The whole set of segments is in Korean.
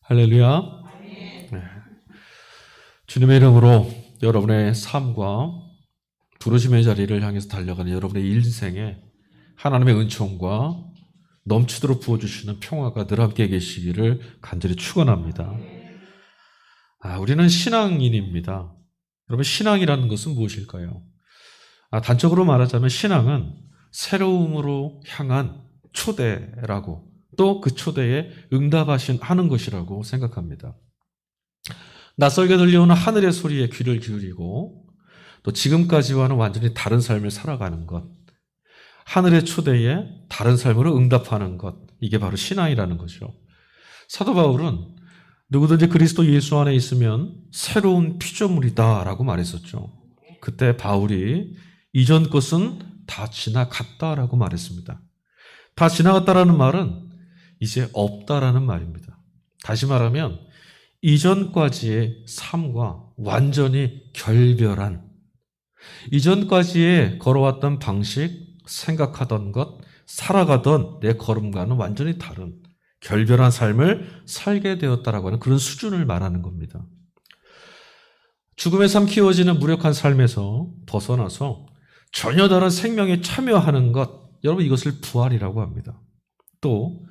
할렐루야. 네. 주님의 이름으로 여러분의 삶과 부르심의 자리를 향해서 달려가는 여러분의 인생에 하나님의 은총과 넘치도록 부어주시는 평화가 늘 함께 계시기를 간절히 축원합니다. 우리는 신앙인입니다. 여러분, 신앙이라는 것은 무엇일까요? 단적으로 말하자면 신앙은 새로움으로 향한 초대라고, 또 그 초대에 응답하는 것이라고 생각합니다. 낯설게 들려오는 하늘의 소리에 귀를 기울이고 또 지금까지와는 완전히 다른 삶을 살아가는 것, 하늘의 초대에 다른 삶으로 응답하는 것, 이게 바로 신앙이라는 거죠. 사도 바울은 누구든지 그리스도 예수 안에 있으면 새로운 피조물이다라고 말했었죠. 그때 바울이 이전 것은 다 지나갔다라고 말했습니다. 다 지나갔다라는 말은 이제 없다라는 말입니다. 다시 말하면 이전까지의 삶과 완전히 결별한, 이전까지의 걸어왔던 방식, 생각하던 것, 살아가던 내 걸음과는 완전히 다른 결별한 삶을 살게 되었다라고 하는 그런 수준을 말하는 겁니다. 죽음의 삶 키워지는 무력한 삶에서 벗어나서 전혀 다른 생명에 참여하는 것, 여러분 이것을 부활이라고 합니다. 또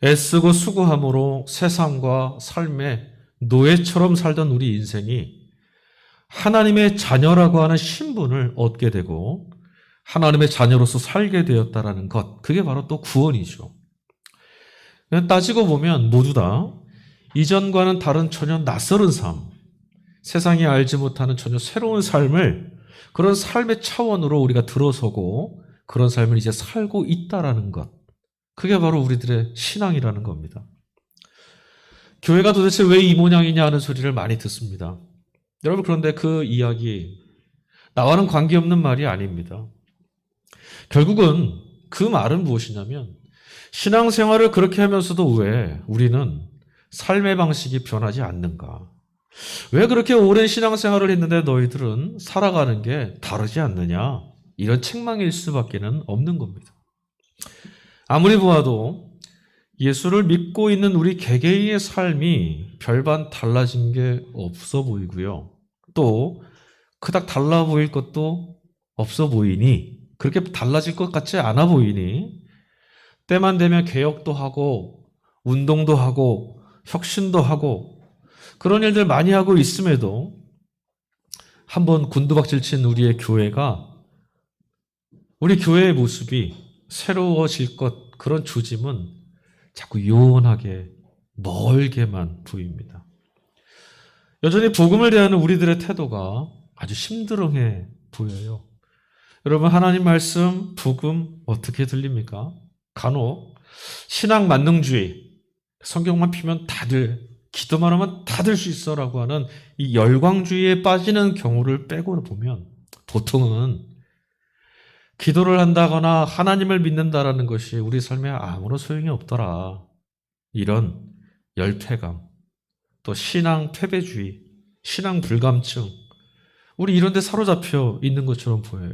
애쓰고 수고함으로 세상과 삶의 노예처럼 살던 우리 인생이 하나님의 자녀라고 하는 신분을 얻게 되고 하나님의 자녀로서 살게 되었다라는 것, 그게 바로 또 구원이죠. 따지고 보면 모두 다 이전과는 다른 전혀 낯설은 삶, 세상이 알지 못하는 전혀 새로운 삶을, 그런 삶의 차원으로 우리가 들어서고 그런 삶을 이제 살고 있다라는 것, 그게 바로 우리들의 신앙이라는 겁니다. 교회가 도대체 왜 이 모양이냐 하는 소리를 많이 듣습니다. 여러분, 그런데 그 이야기 나와는 관계없는 말이 아닙니다. 결국은 그 말은 무엇이냐면 신앙생활을 그렇게 하면서도 왜 우리는 삶의 방식이 변하지 않는가? 왜 그렇게 오랜 신앙생활을 했는데 너희들은 살아가는 게 다르지 않느냐? 이런 책망일 수밖에 없는 겁니다. 아무리 보아도 예수를 믿고 있는 우리 개개인의 삶이 별반 달라진 게 없어 보이고요. 또 그닥 달라 보일 것도 없어 보이니, 그렇게 달라질 것 같지 않아 보이니, 때만 되면 개혁도 하고 운동도 하고 혁신도 하고 그런 일들 많이 하고 있음에도 한번 곤두박질 친 우리의 교회가, 우리 교회의 모습이 새로워질 것, 그런 조짐은 자꾸 요원하게 멀게만 보입니다. 여전히 복음을 대하는 우리들의 태도가 아주 심드렁해 보여요. 여러분, 하나님 말씀, 복음 어떻게 들립니까? 간혹 신앙 만능주의, 성경만 피면 다들, 기도만 하면 다 될 수 있어라고 하는 이 열광주의에 빠지는 경우를 빼고 보면 보통은 기도를 한다거나 하나님을 믿는다라는 것이 우리 삶에 아무런 소용이 없더라, 이런 열패감, 또 신앙 패배주의, 신앙 불감증, 우리 이런 데 사로잡혀 있는 것처럼 보여요.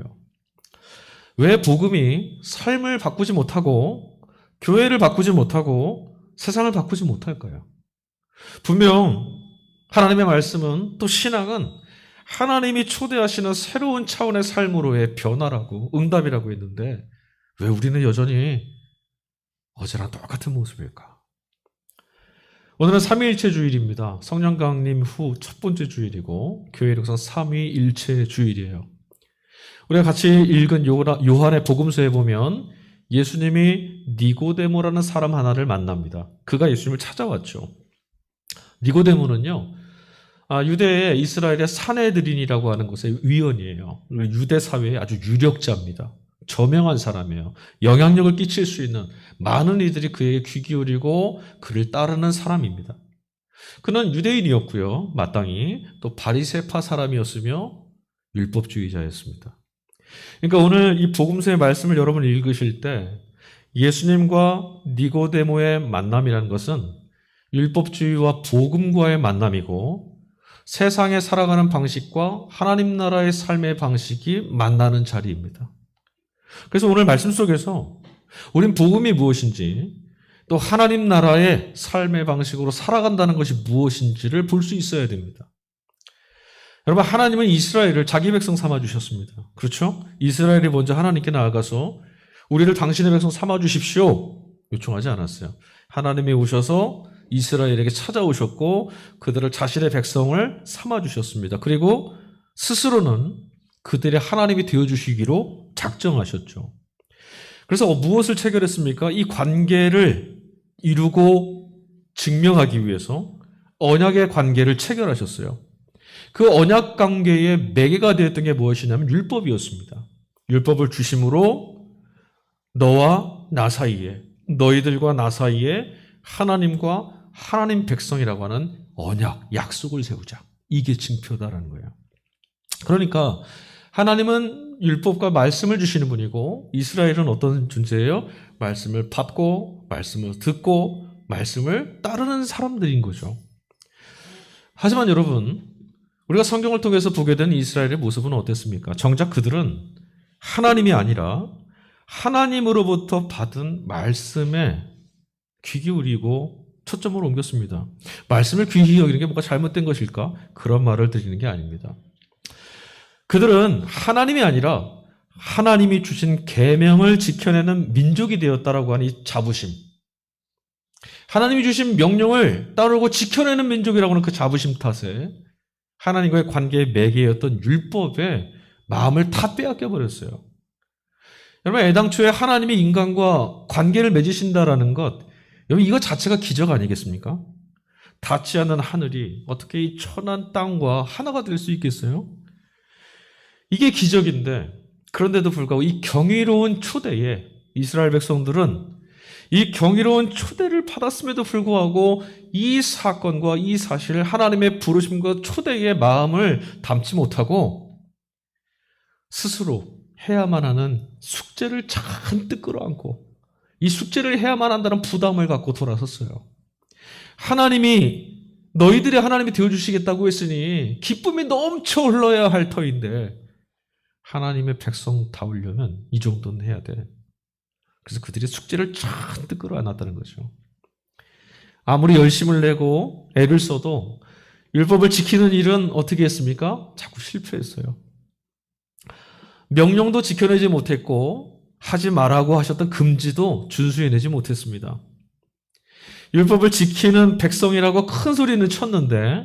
왜 복음이 삶을 바꾸지 못하고 교회를 바꾸지 못하고 세상을 바꾸지 못할까요? 분명 하나님의 말씀은, 또 신앙은 하나님이 초대하시는 새로운 차원의 삶으로의 변화라고, 응답이라고 했는데 왜 우리는 여전히 어제랑 똑같은 모습일까? 오늘은 삼위일체 주일입니다. 성령 강림 후 첫 번째 주일이고 교회 이력상 삼위일체 주일이에요. 우리가 같이 읽은 요한의 복음서에 보면 예수님이 니고데모라는 사람 하나를 만납니다. 그가 예수님을 찾아왔죠. 니고데모는요, 유대의 이스라엘의 사내들인이라고 하는 곳의 위원이에요. 유대 사회의 아주 유력자입니다. 저명한 사람이에요. 영향력을 끼칠 수 있는 많은 이들이 그에게 귀 기울이고 그를 따르는 사람입니다. 그는 유대인이었고요, 마땅히 또 바리새파 사람이었으며 율법주의자였습니다. 그러니까 오늘 이 복음서의 말씀을 여러분 읽으실 때 예수님과 니고데모의 만남이라는 것은 율법주의와 복음과의 만남이고, 세상에 살아가는 방식과 하나님 나라의 삶의 방식이 만나는 자리입니다. 그래서 오늘 말씀 속에서 우린 복음이 무엇인지, 또 하나님 나라의 삶의 방식으로 살아간다는 것이 무엇인지를 볼 수 있어야 됩니다. 여러분, 하나님은 이스라엘을 자기 백성 삼아주셨습니다. 그렇죠? 이스라엘이 먼저 하나님께 나아가서 우리를 당신의 백성 삼아주십시오 요청하지 않았어요. 하나님이 오셔서 이스라엘에게 찾아오셨고 그들을 자신의 백성을 삼아주셨습니다. 그리고 스스로는 그들의 하나님이 되어주시기로 작정하셨죠. 그래서 무엇을 체결했습니까? 이 관계를 이루고 증명하기 위해서 언약의 관계를 체결하셨어요. 그 언약 관계의 매개가 되었던 게 무엇이냐면 율법이었습니다. 율법을 주심으로 너와 나 사이에, 너희들과 나 사이에 하나님과 하나님 백성이라고 하는 언약, 약속을 세우자. 이게 징표다라는 거예요. 그러니까 하나님은 율법과 말씀을 주시는 분이고 이스라엘은 어떤 존재예요? 말씀을 받고 말씀을 듣고 말씀을 따르는 사람들인 거죠. 하지만 여러분, 우리가 성경을 통해서 보게 된 이스라엘의 모습은 어땠습니까? 정작 그들은 하나님이 아니라 하나님으로부터 받은 말씀에 귀 기울이고 초점을 옮겼습니다. 말씀을 귀히 여기는 게 뭔가 잘못된 것일까? 그런 말을 드리는 게 아닙니다. 그들은 하나님이 아니라 하나님이 주신 계명을 지켜내는 민족이 되었다라고 하는 이 자부심. 하나님이 주신 명령을 따르고 지켜내는 민족이라고 하는 그 자부심 탓에 하나님과의 관계의 매개였던 율법에 마음을 다 빼앗겨 버렸어요. 여러분, 애당초에 하나님이 인간과 관계를 맺으신다라는 것, 여러분 이거 자체가 기적 아니겠습니까? 닿지 않는 하늘이 어떻게 이 천한 땅과 하나가 될 수 있겠어요? 이게 기적인데, 그런데도 불구하고 이 경이로운 초대에 이스라엘 백성들은 이 경이로운 초대를 받았음에도 불구하고 이 사건과 이 사실을 하나님의 부르심과 초대의 마음을 담지 못하고 스스로 해야만 하는 숙제를 잔뜩 끌어안고 이 숙제를 해야만 한다는 부담을 갖고 돌아섰어요. 하나님이 너희들의 하나님이 되어주시겠다고 했으니 기쁨이 넘쳐 흘러야 할 터인데 하나님의 백성다우려면 이 정도는 해야 돼. 그래서 그들이 숙제를 잔뜩 끌어안았다는 거죠. 아무리 열심을 내고 애를 써도 율법을 지키는 일은 어떻게 했습니까? 자꾸 실패했어요. 명령도 지켜내지 못했고 하지 말라고 하셨던 금지도 준수해내지 못했습니다. 율법을 지키는 백성이라고 큰 소리는 쳤는데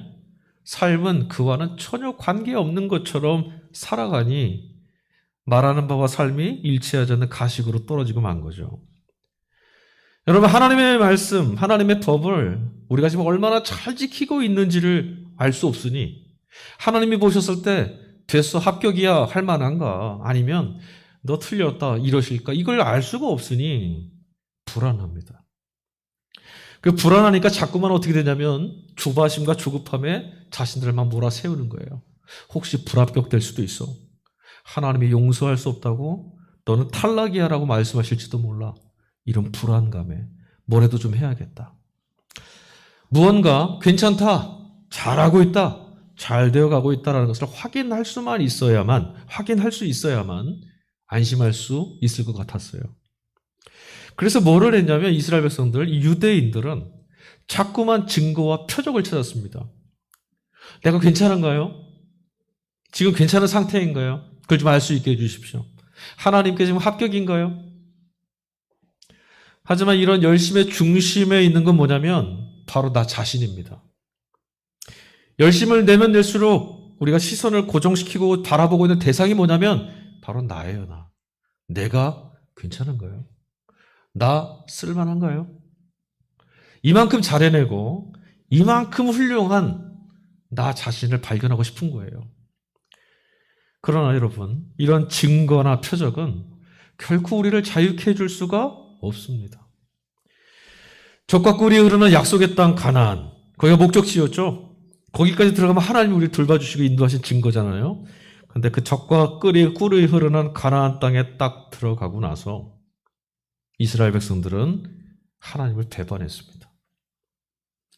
삶은 그와는 전혀 관계없는 것처럼 살아가니 말하는 바와 삶이 일치하지 않는 가식으로 떨어지고 만 거죠. 여러분, 하나님의 말씀, 하나님의 법을 우리가 지금 얼마나 잘 지키고 있는지를 알 수 없으니 하나님이 보셨을 때 됐어, 합격이야 할 만한가, 아니면 너 틀렸다 이러실까, 이걸 알 수가 없으니 불안합니다. 그 불안하니까 자꾸만 어떻게 되냐면 조바심과 조급함에 자신들만 몰아세우는 거예요. 혹시 불합격될 수도 있어. 하나님이 용서할 수 없다고 너는 탈락이야 라고 말씀하실지도 몰라. 이런 불안감에 뭐라도 좀 해야겠다. 무언가 괜찮다, 잘하고 있다, 잘 되어가고 있다는 것을 확인할 수 있어야만 안심할 수 있을 것 같았어요. 그래서 뭐를 했냐면 이스라엘 백성들, 이 유대인들은 자꾸만 증거와 표적을 찾았습니다. 내가 괜찮은가요? 지금 괜찮은 상태인가요? 그걸 좀 알 수 있게 해주십시오. 하나님께 지금 합격인가요? 하지만 이런 열심의 중심에 있는 건 뭐냐면 바로 나 자신입니다. 열심을 내면 낼수록 우리가 시선을 고정시키고 바라보고 있는 대상이 뭐냐면 바로 나예요. 나. 내가 괜찮은가요? 나 쓸만한가요? 이만큼 잘해내고 이만큼 훌륭한 나 자신을 발견하고 싶은 거예요. 그러나 여러분, 이런 증거나 표적은 결코 우리를 자유케 해줄 수가 없습니다. 적과 꿀이 흐르는 약속의 땅 가나안, 거기가 목적지였죠. 거기까지 들어가면 하나님이 우리를 돌봐주시고 인도하신 증거잖아요. 그런데 그 적과 꿀이 흐르는 가나안 땅에 딱 들어가고 나서 이스라엘 백성들은 하나님을 배반했습니다.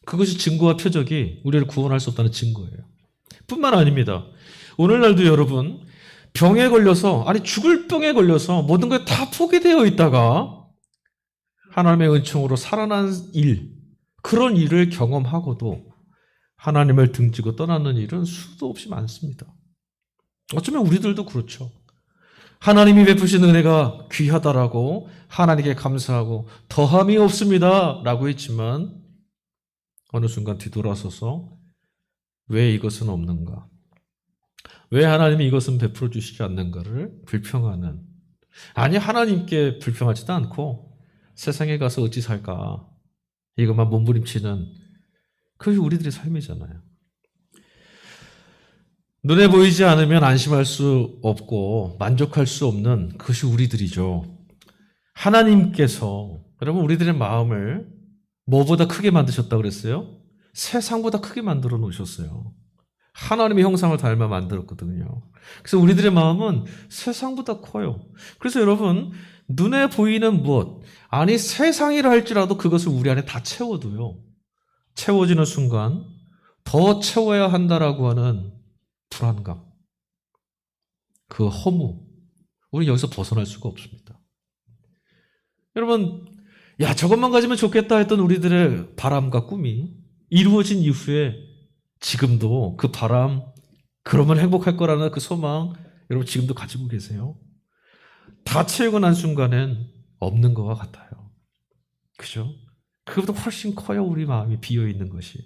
그것이 증거와 표적이 우리를 구원할 수 없다는 증거예요. 뿐만 아닙니다. 오늘날도 여러분, 병에 걸려서, 아니 죽을 병에 걸려서 모든 게 다 포기되어 있다가 하나님의 은총으로 살아난 일, 그런 일을 경험하고도 하나님을 등지고 떠나는 일은 수도 없이 많습니다. 어쩌면 우리들도 그렇죠. 하나님이 베푸신 은혜가 귀하다라고 하나님께 감사하고 더함이 없습니다 라고 했지만 어느 순간 뒤돌아서서 왜 이것은 없는가? 왜 하나님이 이것은 베풀어 주시지 않는가를 불평하는, 아니 하나님께 불평하지도 않고 세상에 가서 어찌 살까 이것만 몸부림치는, 그것이 우리들의 삶이잖아요. 눈에 보이지 않으면 안심할 수 없고 만족할 수 없는 그것이 우리들이죠. 하나님께서 여러분 우리들의 마음을 뭐보다 크게 만드셨다고 그랬어요? 세상보다 크게 만들어 놓으셨어요. 하나님의 형상을 닮아 만들었거든요. 그래서 우리들의 마음은 세상보다 커요. 그래서 여러분 눈에 보이는 무엇, 아니 세상이라 할지라도 그것을 우리 안에 다 채워도요, 채워지는 순간 더 채워야 한다라고 하는 불안감, 그 허무, 우리는 여기서 벗어날 수가 없습니다. 여러분, 야 저것만 가지면 좋겠다 했던 우리들의 바람과 꿈이 이루어진 이후에 지금도 그 바람, 그러면 행복할 거라는 그 소망 여러분 지금도 가지고 계세요? 다 채우고 난 순간엔 없는 것과 같아요. 그죠? 그것보다 훨씬 커요. 우리 마음이 비어있는 것이.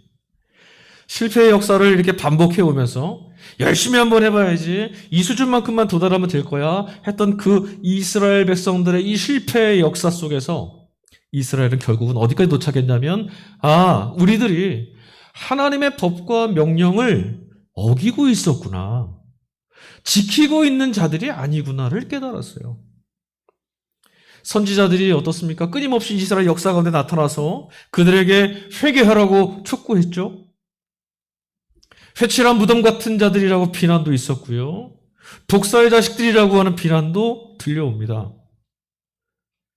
실패의 역사를 이렇게 반복해 오면서 열심히 한번 해봐야지, 이 수준만큼만 도달하면 될 거야 했던 그 이스라엘 백성들의 이 실패의 역사 속에서 이스라엘은 결국은 어디까지 도착했냐면, 아, 우리들이 하나님의 법과 명령을 어기고 있었구나, 지키고 있는 자들이 아니구나를 깨달았어요. 선지자들이 어떻습니까? 끊임없이 이스라엘 역사 가운데 나타나서 그들에게 회개하라고 촉구했죠. 회칠한 무덤 같은 자들이라고 비난도 있었고요. 독사의 자식들이라고 하는 비난도 들려옵니다.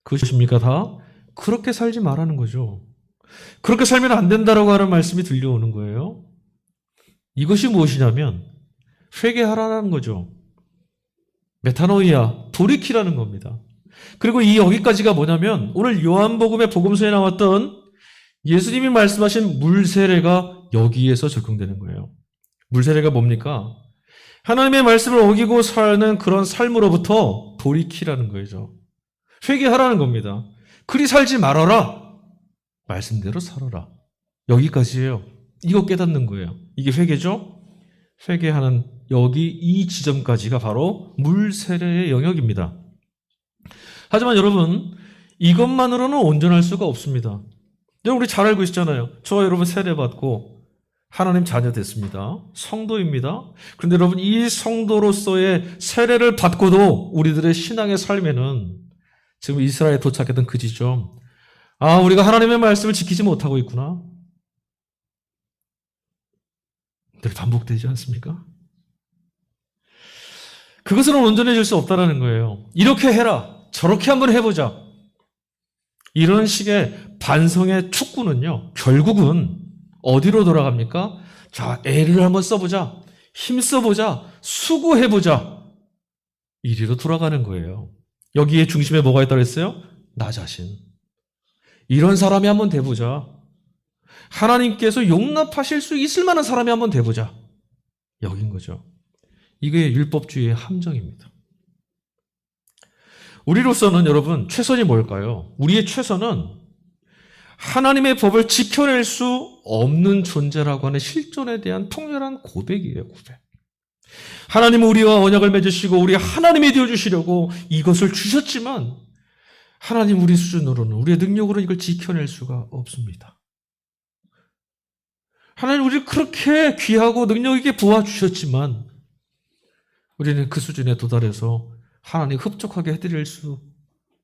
그것입니까 다? 그렇게 살지 말라는 거죠. 그렇게 살면 안 된다라고 하는 말씀이 들려오는 거예요. 이것이 무엇이냐면 회개하라는 거죠. 메타노이아, 돌이키라는 겁니다. 그리고 이 여기까지가 뭐냐면 오늘 요한복음의 복음서에 나왔던 예수님이 말씀하신 물세례가 여기에서 적용되는 거예요. 물세례가 뭡니까? 하나님의 말씀을 어기고 사는 그런 삶으로부터 돌이키라는 거죠. 회개하라는 겁니다. 그리 살지 말아라. 말씀대로 살아라. 여기까지예요. 이거 깨닫는 거예요. 이게 회개죠? 회개하는 여기 이 지점까지가 바로 물세례의 영역입니다. 하지만 여러분, 이것만으로는 온전할 수가 없습니다. 여러분 우리 잘 알고 있잖아요. 저 여러분 세례받고 하나님 자녀 됐습니다. 성도입니다. 그런데 여러분 이 성도로서의 세례를 받고도 우리들의 신앙의 삶에는 지금 이스라엘에 도착했던 그 지점, 아, 우리가 하나님의 말씀을 지키지 못하고 있구나. 늘 반복되지 않습니까? 그것은 온전해질 수 없다는 거예요. 이렇게 해라, 저렇게 한번 해보자. 이런 식의 반성의 축구는요, 결국은 어디로 돌아갑니까? 자, 애를 한번 써보자, 힘써보자, 수고해보자, 이리로 돌아가는 거예요. 여기에 중심에 뭐가 있다고 했어요? 나 자신. 이런 사람이 한번 돼보자. 하나님께서 용납하실 수 있을 만한 사람이 한번 돼보자. 여긴 거죠. 이게 율법주의의 함정입니다. 우리로서는 여러분 최선이 뭘까요? 우리의 최선은 하나님의 법을 지켜낼 수 없는 존재라고 하는 실존에 대한 통렬한 고백이에요. 고백. 하나님은 우리와 언약을 맺으시고 우리 하나님이 되어주시려고 이것을 주셨지만 하나님 우리 수준으로는, 우리의 능력으로는 이걸 지켜낼 수가 없습니다. 하나님 우리를 그렇게 귀하고 능력 있게 부어주셨지만 우리는 그 수준에 도달해서 하나님 흡족하게 해드릴 수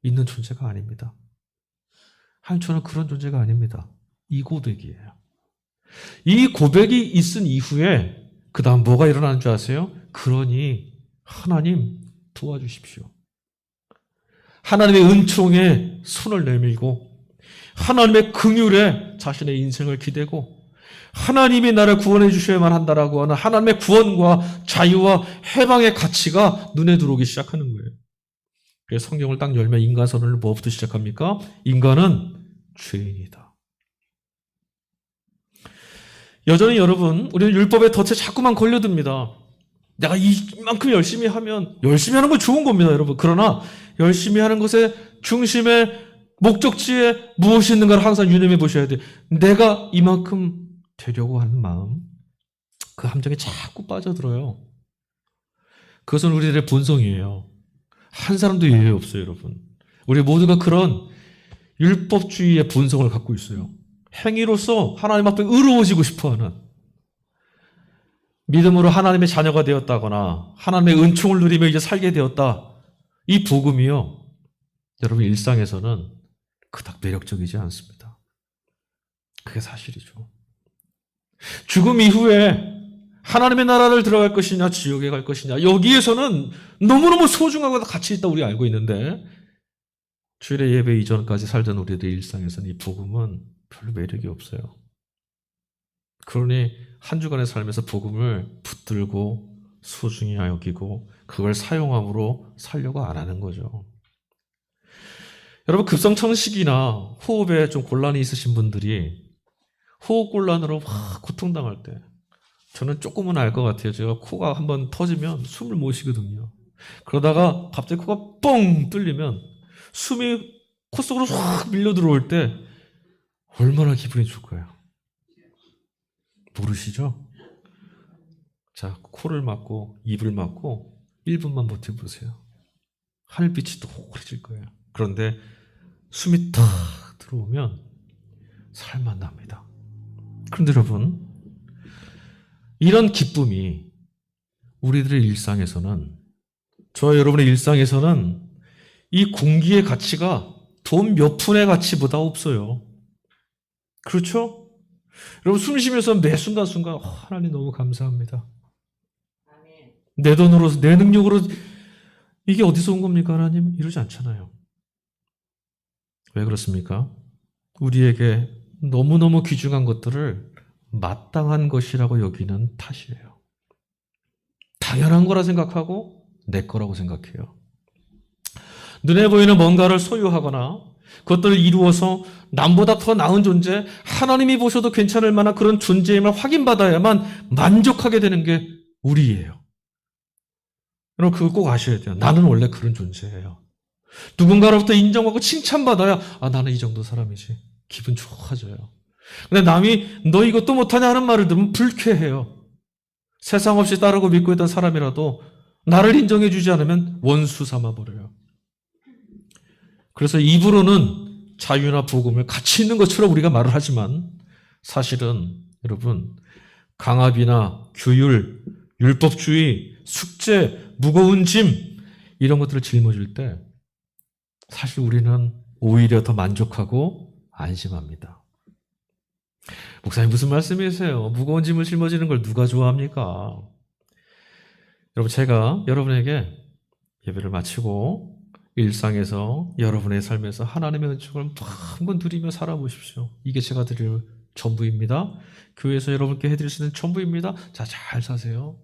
있는 존재가 아닙니다. 하나님 저는 그런 존재가 아닙니다. 이 고백이에요. 이 고백이 있은 이후에 그 다음 뭐가 일어나는 줄 아세요? 그러니 하나님 도와주십시오. 하나님의 은총에 손을 내밀고 하나님의 긍휼에 자신의 인생을 기대고 하나님이 나를 구원해 주셔야만 한다라고 하는 하나님의 구원과 자유와 해방의 가치가 눈에 들어오기 시작하는 거예요. 그래서 성경을 딱 열면 인간선언을 뭐부터 시작합니까? 인간은 죄인이다. 여전히 여러분, 우리는 율법의 덫에 자꾸만 걸려듭니다. 내가 이만큼 열심히 하면, 열심히 하는 건 좋은 겁니다, 여러분. 그러나 열심히 하는 것의 중심에, 목적지에 무엇이 있는가를 항상 유념해 보셔야 돼요. 내가 이만큼 되려고 하는 마음, 그 함정에 자꾸 빠져들어요. 그것은 우리들의 본성이에요. 한 사람도 예외 없어요, 여러분. 우리 모두가 그런 율법주의의 본성을 갖고 있어요. 행위로서 하나님 앞에 의로워지고 싶어하는, 믿음으로 하나님의 자녀가 되었다거나 하나님의 은총을 누리며 이제 살게 되었다. 이 복음이요, 여러분 일상에서는 그닥 매력적이지 않습니다. 그게 사실이죠. 죽음 이후에 하나님의 나라를 들어갈 것이냐 지옥에 갈 것이냐, 여기에서는 너무너무 소중하고 가치 있다고 우리 알고 있는데, 주일의 예배 이전까지 살던 우리들의 일상에서는 이 복음은 별로 매력이 없어요. 그러니 한 주간의 삶에서 복음을 붙들고 소중히 여기고 그걸 사용함으로 살려고 안 하는 거죠. 여러분, 급성청식이나 호흡에 좀 곤란이 있으신 분들이 호흡곤란으로 막 고통당할 때, 저는 조금은 알 것 같아요. 제가 코가 한번 터지면 숨을 못 쉬거든요. 그러다가 갑자기 코가 뻥 뚫리면 숨이 코 속으로 확 밀려 들어올 때 얼마나 기분이 좋을까요? 모르시죠? 자, 코를 막고 입을 막고 1분만 버텨보세요. 하늘빛이 또 호해질 거예요. 그런데 숨이 탁 들어오면 살만 납니다. 그런데 여러분, 이런 기쁨이 우리들의 일상에서는, 저와 여러분의 일상에서는 이 공기의 가치가 돈 몇 푼의 가치보다 없어요. 그렇죠? 여러분, 숨 쉬면서 매 순간순간 하나님 너무 감사합니다. 내 돈으로, 내 능력으로 이게 어디서 온 겁니까 하나님? 이러지 않잖아요. 왜 그렇습니까? 우리에게 너무너무 귀중한 것들을 마땅한 것이라고 여기는 탓이에요. 당연한 거라 생각하고 내 거라고 생각해요. 눈에 보이는 뭔가를 소유하거나 그것들을 이루어서 남보다 더 나은 존재, 하나님이 보셔도 괜찮을 만한 그런 존재임을 확인받아야만 만족하게 되는 게 우리예요. 여러분, 그거 꼭 아셔야 돼요. 나는 원래 그런 존재예요. 누군가로부터 인정하고 칭찬받아야, 아, 나는 이 정도 사람이지. 기분 좋아져요. 근데 남이 너 이것도 못하냐 하는 말을 들으면 불쾌해요. 세상 없이 따르고 믿고 있던 사람이라도 나를 인정해 주지 않으면 원수 삼아버려요. 그래서 입으로는 자유나 복음을 가치 있는 것처럼 우리가 말을 하지만, 사실은 여러분, 강압이나 규율, 율법주의, 숙제, 무거운 짐, 이런 것들을 짊어질 때 사실 우리는 오히려 더 만족하고 안심합니다. 목사님, 무슨 말씀이세요? 무거운 짐을 짊어지는 걸 누가 좋아합니까? 여러분, 제가 여러분에게 예배를 마치고 일상에서, 여러분의 삶에서 하나님의 은총을 한번 누리며 살아보십시오. 이게 제가 드릴 전부입니다. 교회에서 여러분께 해드릴 수 있는 전부입니다. 자, 잘 사세요.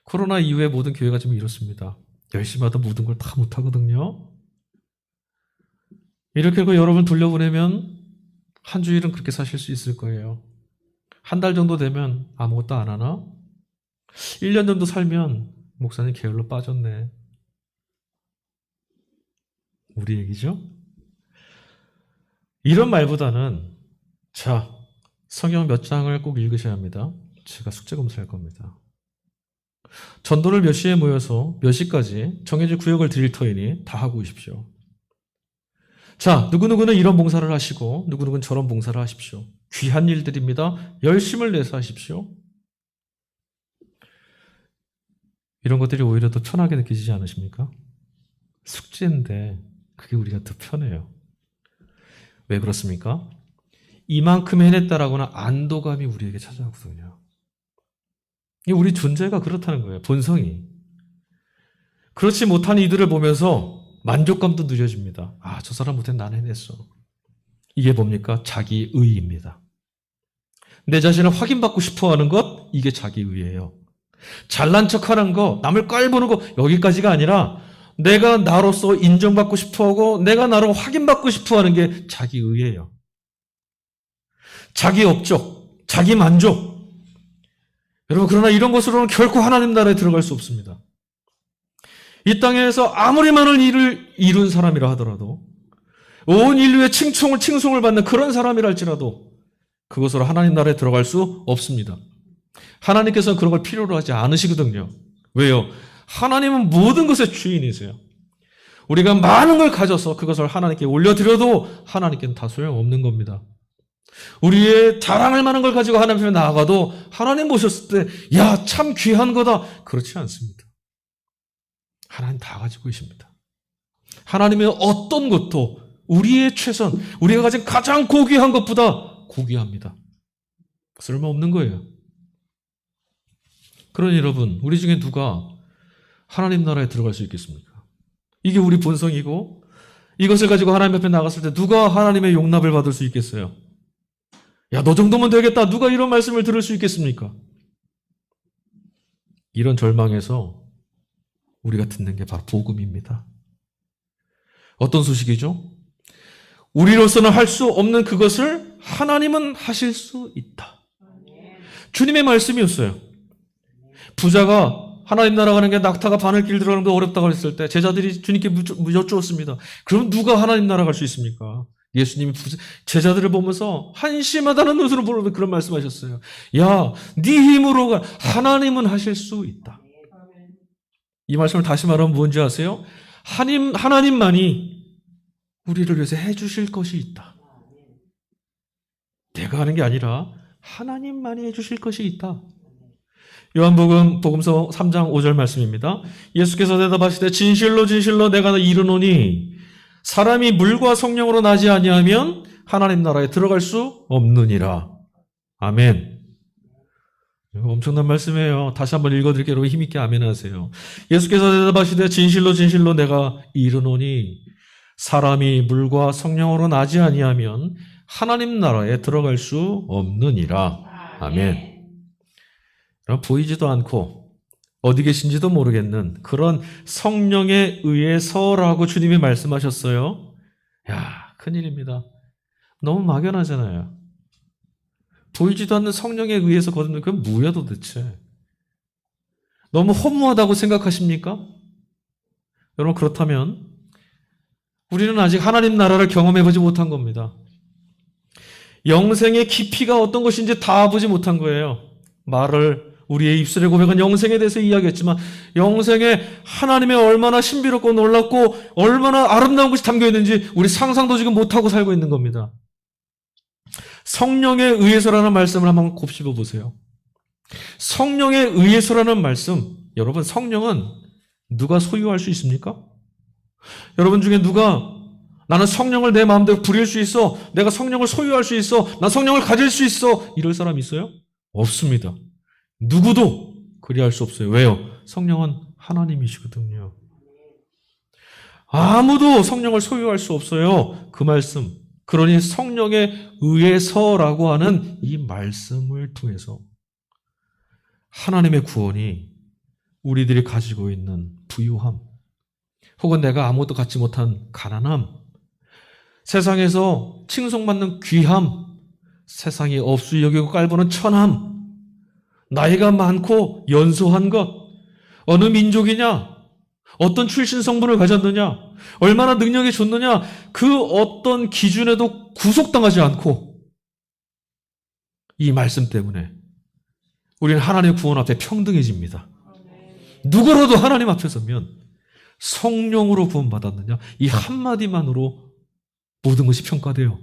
코로나 이후에 모든 교회가 좀 이렇습니다. 열심히 하다 모든 걸 다 못하거든요. 이렇게 하고 여러분 돌려보내면 한 주일은 그렇게 사실 수 있을 거예요. 한 달 정도 되면 아무것도 안 하나? 1년 정도 살면 목사님 게을러 빠졌네. 우리 얘기죠? 이런 말보다는, 자, 성경 몇 장을 꼭 읽으셔야 합니다. 제가 숙제 검사할 겁니다. 전도를 몇 시에 모여서 몇 시까지 정해진 구역을 드릴 터이니 다 하고 오십시오. 자, 누구누구는 이런 봉사를 하시고 누구누구는 저런 봉사를 하십시오. 귀한 일들입니다. 열심을 내서 하십시오. 이런 것들이 오히려 더 편하게 느껴지지 않으십니까? 숙제인데 그게 우리가 더 편해요. 왜 그렇습니까? 이만큼 해냈다라고는 안도감이 우리에게 찾아오거든요. 우리 존재가 그렇다는 거예요. 본성이. 그렇지 못한 이들을 보면서 만족감도 누려집니다. 아, 저 사람 못해 난 해냈어. 이게 뭡니까? 자기의입니다. 내 자신을 확인받고 싶어하는 것, 이게 자기의예요. 잘난 척하는 거, 남을 깔보는 거, 여기까지가 아니라 내가 나로서 인정받고 싶어하고 내가 나로 확인받고 싶어하는 게 자기 의예요. 자기 업적, 자기 만족. 여러분, 그러나 이런 것으로는 결코 하나님 나라에 들어갈 수 없습니다. 이 땅에서 아무리 많은 일을 이룬 사람이라 하더라도, 온 인류의 칭송을 받는 그런 사람이라 할지라도 그것으로 하나님 나라에 들어갈 수 없습니다. 하나님께서는 그런 걸 필요로 하지 않으시거든요. 왜요? 하나님은 모든 것의 주인이세요. 우리가 많은 걸 가져서 그것을 하나님께 올려드려도 하나님께는 다 소용없는 겁니다. 우리의 자랑할 만한 걸 가지고 하나님 앞에 나아가도 하나님 보셨을 때 야, 참 귀한 거다. 그렇지 않습니다. 하나님 다 가지고 계십니다. 하나님의 어떤 것도 우리의 최선, 우리가 가진 가장 고귀한 것보다 고귀합니다. 쓸모없는 거예요. 그러니 여러분, 우리 중에 누가 하나님 나라에 들어갈 수 있겠습니까? 이게 우리 본성이고 이것을 가지고 하나님 앞에 나갔을 때 누가 하나님의 용납을 받을 수 있겠어요? 야, 너 정도면 되겠다. 누가 이런 말씀을 들을 수 있겠습니까? 이런 절망에서 우리가 듣는 게 바로 복음입니다. 어떤 소식이죠? 우리로서는 할 수 없는 그것을 하나님은 하실 수 있다. 주님의 말씀이었어요. 부자가 하나님 나라 가는 게 낙타가 바늘길 들어가는 게 어렵다고 했을 때 제자들이 주님께 여쭈었습니다. 그럼 누가 하나님 나라 갈 수 있습니까? 예수님이 제자들을 보면서 한심하다는 눈으로 보면서 그런 말씀하셨어요. 야, 네 힘으로 가. 하나님은 하실 수 있다. 이 말씀을 다시 말하면 뭔지 아세요? 하나님만이 우리를 위해서 해주실 것이 있다. 내가 하는 게 아니라 하나님만이 해주실 것이 있다. 요한복음 복음서 3장 5절 말씀입니다. 예수께서 대답하시되 진실로 진실로 내가 이르노니 사람이 물과 성령으로 나지 아니하면 하나님 나라에 들어갈 수 없느니라. 아멘. 이거 엄청난 말씀이에요. 다시 한번 읽어드릴게요. 여러분 힘있게 아멘 하세요. 예수께서 대답하시되 진실로 진실로 내가 이르노니 사람이 물과 성령으로 나지 아니하면 하나님 나라에 들어갈 수 없느니라. 아멘. 보이지도 않고 어디 계신지도 모르겠는 그런 성령에 의해서라고 주님이 말씀하셨어요. 야, 큰일입니다. 너무 막연하잖아요. 보이지도 않는 성령에 의해서 거듭는 그건 뭐야 도대체? 너무 허무하다고 생각하십니까? 여러분 그렇다면 우리는 아직 하나님 나라를 경험해보지 못한 겁니다. 영생의 깊이가 어떤 것인지 다 보지 못한 거예요. 우리의 입술의 고백은 영생에 대해서 이야기했지만 영생에 하나님의 얼마나 신비롭고 놀랍고 얼마나 아름다운 것이 담겨있는지 우리 상상도 지금 못하고 살고 있는 겁니다. 성령에 의해서라는 말씀을 한번 곱씹어 보세요. 성령에 의해서라는 말씀, 여러분 성령은 누가 소유할 수 있습니까? 여러분 중에 누가 나는 성령을 내 마음대로 부릴 수 있어, 내가 성령을 소유할 수 있어, 난 성령을 가질 수 있어, 이럴 사람 있어요? 없습니다. 누구도 그리할 수 없어요. 왜요? 성령은 하나님이시거든요. 아무도 성령을 소유할 수 없어요. 그 말씀. 그러니 성령에 의해서라고 하는 이 말씀을 통해서 하나님의 구원이 우리들이 가지고 있는 부유함, 혹은 내가 아무것도 갖지 못한 가난함, 세상에서 칭송받는 귀함, 세상이 없이 여기고 깔보는 천함, 나이가 많고 연소한 것, 어느 민족이냐, 어떤 출신 성분을 가졌느냐, 얼마나 능력이 좋느냐, 그 어떤 기준에도 구속당하지 않고 이 말씀 때문에 우리는 하나님의 구원 앞에 평등해집니다. 누구라도 하나님 앞에 서면 성령으로 구원받았느냐, 이 한마디만으로 모든 것이 평가돼요.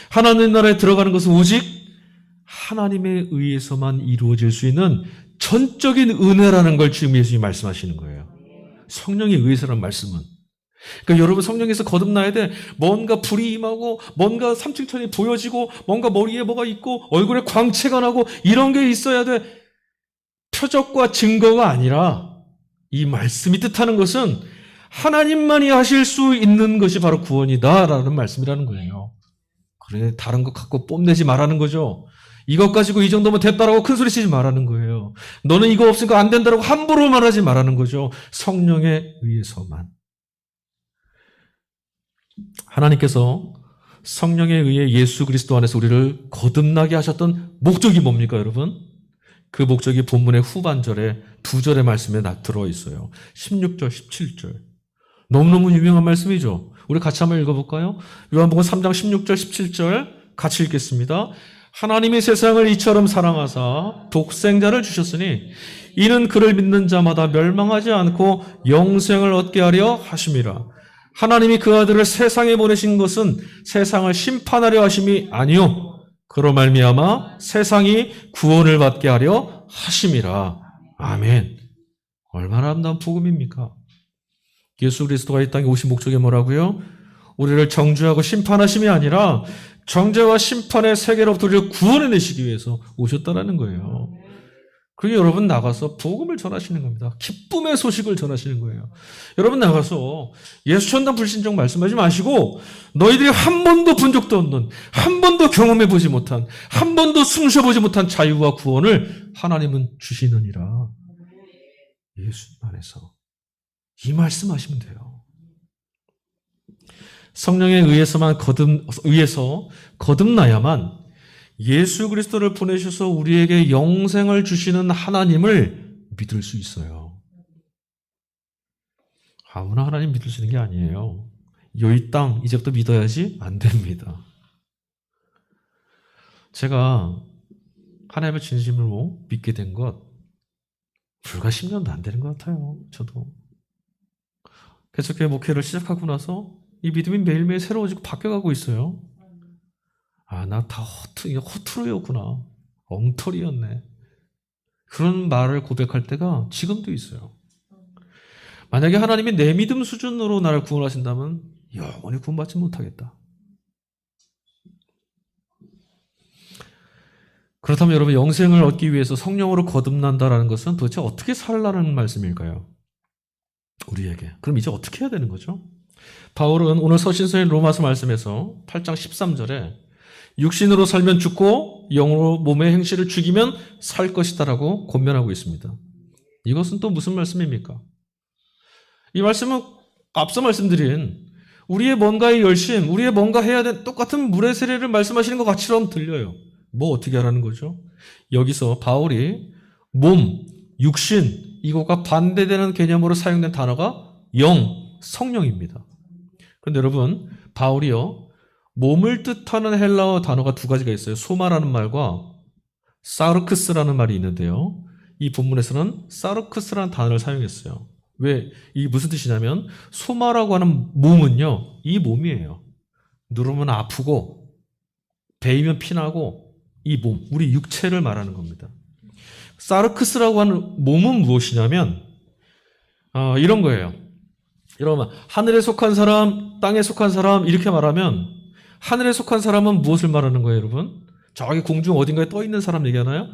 하나님 나라에 들어가는 것은 오직 하나님에 의해서만 이루어질 수 있는 전적인 은혜라는 걸 지금 예수님이 말씀하시는 거예요. 성령에 의해서라는 말씀은. 그러니까 여러분 성령에서 거듭나야 돼. 뭔가 불이 임하고 뭔가 삼층천이 보여지고 뭔가 머리에 뭐가 있고 얼굴에 광채가 나고 이런 게 있어야 돼. 표적과 증거가 아니라 이 말씀이 뜻하는 것은 하나님만이 하실 수 있는 것이 바로 구원이다라는 말씀이라는 거예요. 그래, 다른 것 갖고 뽐내지 말라는 거죠. 이것 가지고 이 정도면 됐다라고 큰 소리 치지 말라는 거예요. 너는 이거 없으니까 안 된다라고 함부로 말하지 말라는 거죠. 성령에 의해서만. 하나님께서 성령에 의해 예수 그리스도 안에서 우리를 거듭나게 하셨던 목적이 뭡니까, 여러분? 그 목적이 본문의 후반절에 두 절의 말씀에 들어있어요. 16절, 17절. 너무너무 유명한 말씀이죠. 우리 같이 한번 읽어볼까요? 요한복음 3장 16절, 17절 같이 읽겠습니다. 하나님이 세상을 이처럼 사랑하사 독생자를 주셨으니 이는 그를 믿는 자마다 멸망하지 않고 영생을 얻게 하려 하심이라. 하나님이 그 아들을 세상에 보내신 것은 세상을 심판하려 하심이 아니요 그로 말미암아 세상이 구원을 받게 하려 하심이라. 아멘. 얼마나 아름다운 복음입니까? 예수 그리스도가 이 땅에 오신 목적이 뭐라고요? 우리를 정죄하고 심판하심이 아니라 정죄와 심판의 세계로부터 우리를 구원해내시기 위해서 오셨다는 거예요. 그리고 여러분 나가서 복음을 전하시는 겁니다. 기쁨의 소식을 전하시는 거예요. 여러분 나가서 예수 천당 불신종 말씀하지 마시고 너희들이 한 번도 본 적도 없는, 한 번도 경험해보지 못한, 한 번도 숨쉬어보지 못한 자유와 구원을 하나님은 주시느니라. 예수님 안에서 이 말씀하시면 돼요. 성령에 의해서 거듭나야만 예수 그리스도를 보내셔서 우리에게 영생을 주시는 하나님을 믿을 수 있어요. 아무나 하나님 믿을 수 있는 게 아니에요. 이 땅 이제부터 믿어야지 안 됩니다. 제가 하나님을 진심으로 믿게 된 것 불과 10년도 안 되는 것 같아요. 저도. 계속해 목회를 시작하고 나서 이 믿음이 매일매일 새로워지고 바뀌어가고 있어요. 아, 나 다 허투루였구나. 엉터리였네. 그런 말을 고백할 때가 지금도 있어요. 만약에 하나님이 내 믿음 수준으로 나를 구원하신다면 영원히 구원받지 못하겠다. 그렇다면 여러분 영생을 얻기 위해서 성령으로 거듭난다라는 것은 도대체 어떻게 살라는 말씀일까요? 우리에게. 그럼 이제 어떻게 해야 되는 거죠? 바울은 오늘 서신서인 로마서 말씀에서 8장 13절에 육신으로 살면 죽고 영으로 몸의 행실을 죽이면 살 것이다라고 권면하고 있습니다. 이것은 또 무슨 말씀입니까? 이 말씀은 앞서 말씀드린 우리의 뭔가의 열심, 우리의 뭔가 해야 될 똑같은 물의 세례를 말씀하시는 것 같이처럼 들려요. 뭐 어떻게 하라는 거죠? 여기서 바울이 몸, 육신 이것과 반대되는 개념으로 사용된 단어가 성령입니다. 그런데 여러분 바울이요 몸을 뜻하는 헬라어 단어가 두 가지가 있어요. 소마라는 말과 사르크스라는 말이 있는데요. 이 본문에서는 사르크스라는 단어를 사용했어요. 왜? 이게 무슨 뜻이냐면 소마라고 하는 몸은요. 이 몸이에요. 누르면 아프고 베이면 피나고 이 몸, 우리 육체를 말하는 겁니다. 사르크스라고 하는 몸은 무엇이냐면 이런 거예요. 여러분 하늘에 속한 사람, 땅에 속한 사람 이렇게 말하면 하늘에 속한 사람은 무엇을 말하는 거예요, 여러분? 저기 공중 어딘가에 떠 있는 사람 얘기하나요?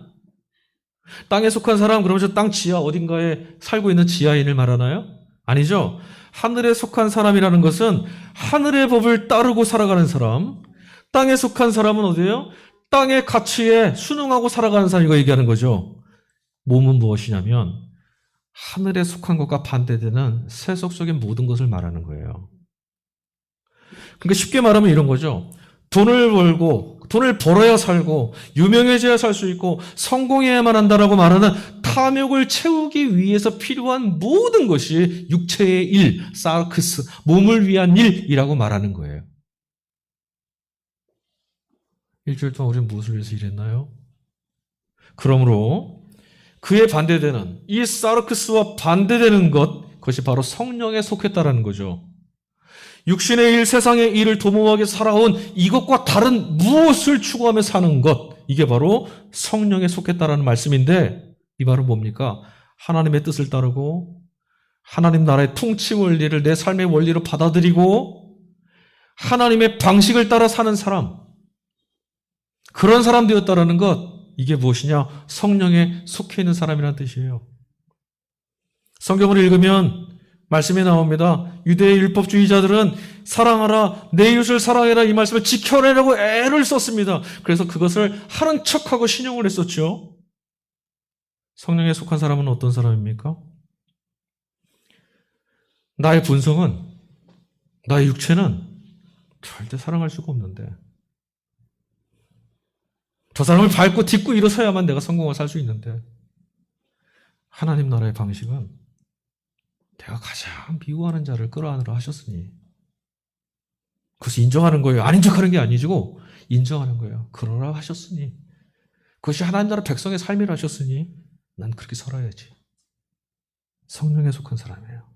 땅에 속한 사람 그러면 저 땅 지하 어딘가에 살고 있는 지하인을 말하나요? 아니죠. 하늘에 속한 사람이라는 것은 하늘의 법을 따르고 살아가는 사람. 땅에 속한 사람은 어디예요? 땅의 가치에 순응하고 살아가는 사람 이거 얘기하는 거죠. 몸은 무엇이냐면 하늘에 속한 것과 반대되는 세속적인 모든 것을 말하는 거예요. 그러니까 쉽게 말하면 이런 거죠. 돈을 벌고 돈을 벌어야 살고 유명해져야 살 수 있고 성공해야만 한다라고 말하는 탐욕을 채우기 위해서 필요한 모든 것이 육체의 일, 사르크스, 몸을 위한 일이라고 말하는 거예요. 일주일 동안 우리는 무엇을 위해서 일했나요? 그러므로 그에 반대되는 이 사르크스와 반대되는 그것이 바로 성령에 속했다라는 거죠. 육신의 일, 세상의 일을 도모하게 살아온 이것과 다른 무엇을 추구하며 사는 것, 이게 바로 성령에 속했다라는 말씀인데 이 말은 뭡니까? 하나님의 뜻을 따르고 하나님 나라의 통치 원리를 내 삶의 원리로 받아들이고 하나님의 방식을 따라 사는 사람, 그런 사람 되었다라는 것, 이게 무엇이냐? 성령에 속해 있는 사람이라는 뜻이에요. 성경을 읽으면 말씀에 나옵니다. 유대의 율법주의자들은 사랑하라, 내 이웃을 사랑해라 이 말씀을 지켜내라고 애를 썼습니다. 그래서 그것을 하는 척하고 신용을 했었죠. 성령에 속한 사람은 어떤 사람입니까? 나의 본성은, 나의 육체는 절대 사랑할 수가 없는데 저 사람을 밟고 딛고 일어서야만 내가 성공을 살 수 있는데 하나님 나라의 방식은 내가 가장 미워하는 자를 끌어안으라 하셨으니 그것을 인정하는 거예요. 안 인정하는 게 아니고 인정하는 거예요. 그러라 하셨으니 그것이 하나님 나라 백성의 삶이라 하셨으니 난 그렇게 살아야지. 성령에 속한 사람이에요.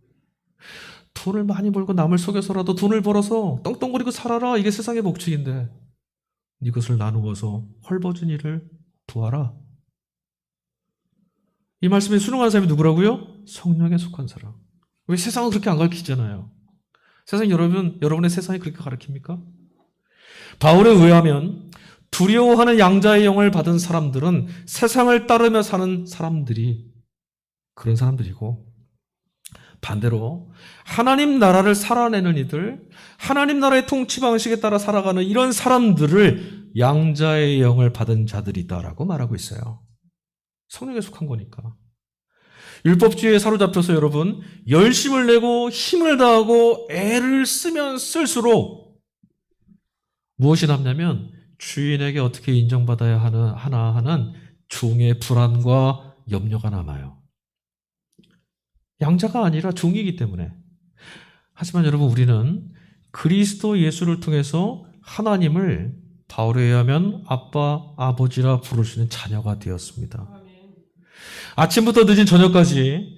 돈을 많이 벌고 남을 속여서라도 돈을 벌어서 떵떵거리고 살아라. 이게 세상의 법칙인데 이것을 나누어서 헐벗은 일을 도와라. 이 말씀에 순응하는 사람이 누구라고요? 성령에 속한 사람. 왜 세상은 그렇게 안 가르치잖아요. 세상 여러분의 세상이 그렇게 가르칩니까? 바울에 의하면 두려워하는 양자의 영을 받은 사람들은 세상을 따르며 사는 사람들이 그런 사람들이고 반대로 하나님 나라를 살아내는 이들, 하나님 나라의 통치 방식에 따라 살아가는 이런 사람들을 양자의 영을 받은 자들이다라고 말하고 있어요. 성령에 속한 거니까. 율법주의에 사로잡혀서 여러분 열심을 내고 힘을 다하고 애를 쓰면 쓸수록 무엇이 남냐면 주인에게 어떻게 인정받아야 하나 하는 종의 불안과 염려가 남아요. 양자가 아니라 종이기 때문에. 하지만 여러분 우리는 그리스도 예수를 통해서 하나님을 바울에 의하면 아빠, 아버지라 부를 수 있는 자녀가 되었습니다. 아침부터 늦은 저녁까지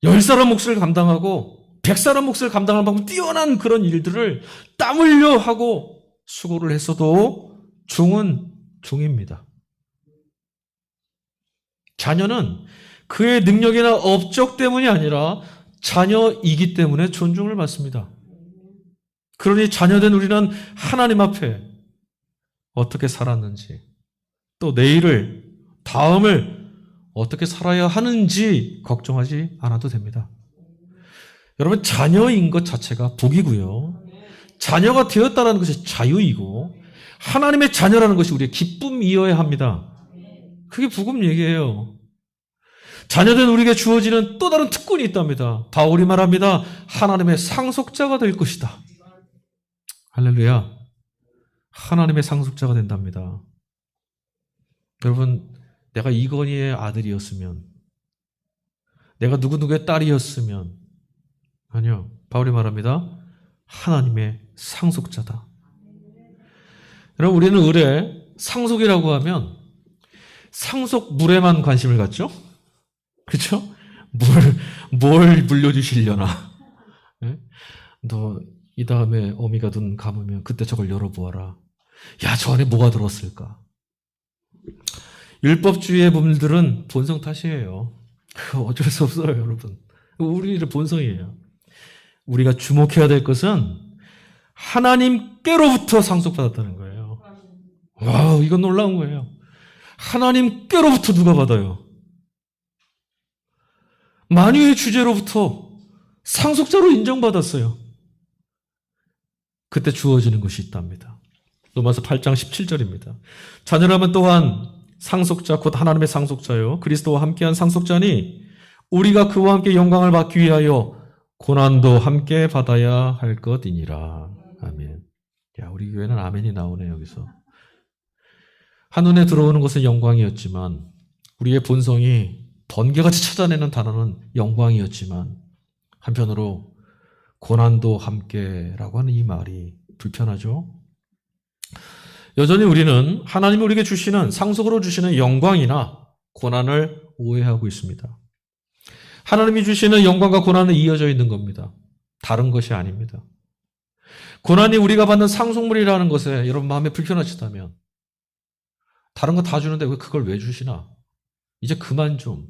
10사람 몫을 감당하고 100사람 몫을 감당하는 방법 뛰어난 그런 일들을 땀 흘려 하고 수고를 했어도 종은 종입니다. 자녀는 그의 능력이나 업적 때문이 아니라 자녀이기 때문에 존중을 받습니다. 그러니 자녀된 우리는 하나님 앞에 어떻게 살았는지 또 내일을, 다음을 어떻게 살아야 하는지 걱정하지 않아도 됩니다. 여러분 자녀인 것 자체가 복이고요. 자녀가 되었다는 것이 자유이고 하나님의 자녀라는 것이 우리의 기쁨이어야 합니다. 그게 복음 얘기예요. 자녀된 우리에게 주어지는 또 다른 특권이 있답니다. 바울이 말합니다. 하나님의 상속자가 될 것이다. 할렐루야. 하나님의 상속자가 된답니다. 여러분 내가 이건희의 아들이었으면, 내가 누구누구의 딸이었으면, 아니요. 바울이 말합니다. 하나님의 상속자다. 여러분 우리는 의례 상속이라고 하면 상속물에만 관심을 갖죠? 그렇죠? 뭘 물려주시려나? 네? 너 이 다음에 어미가 눈 감으면 그때 저걸 열어보아라. 야, 저 안에 뭐가 들었을까? 율법주의의 분들은 본성 탓이에요. 어쩔 수 없어요, 여러분. 우리의 본성이에요. 우리가 주목해야 될 것은 하나님께로부터 상속받았다는 거예요. 와우, 이건 놀라운 거예요. 하나님께로부터 누가 받아요? 만유의 주제로부터 상속자로 인정받았어요. 그때 주어지는 것이 있답니다. 로마서 8장 17절입니다. 자녀라면 또한 상속자 곧 하나님의 상속자요 그리스도와 함께한 상속자니 우리가 그와 함께 영광을 받기 위하여 고난도 함께 받아야 할 것이니라. 아멘. 야, 우리 교회는 아멘이 나오네 여기서. 한눈에 들어오는 것은 영광이었지만 우리의 본성이 번개같이 찾아내는 단어는 영광이었지만 한편으로 고난도 함께라고 하는 이 말이 불편하죠. 여전히 우리는 하나님이 우리에게 주시는 상속으로 주시는 영광이나 고난을 오해하고 있습니다. 하나님이 주시는 영광과 고난은 이어져 있는 겁니다. 다른 것이 아닙니다. 고난이 우리가 받는 상속물이라는 것에 여러분 마음에 불편하시다면 다른 거 다 주는데 왜 그걸 왜 주시나? 이제 그만 좀.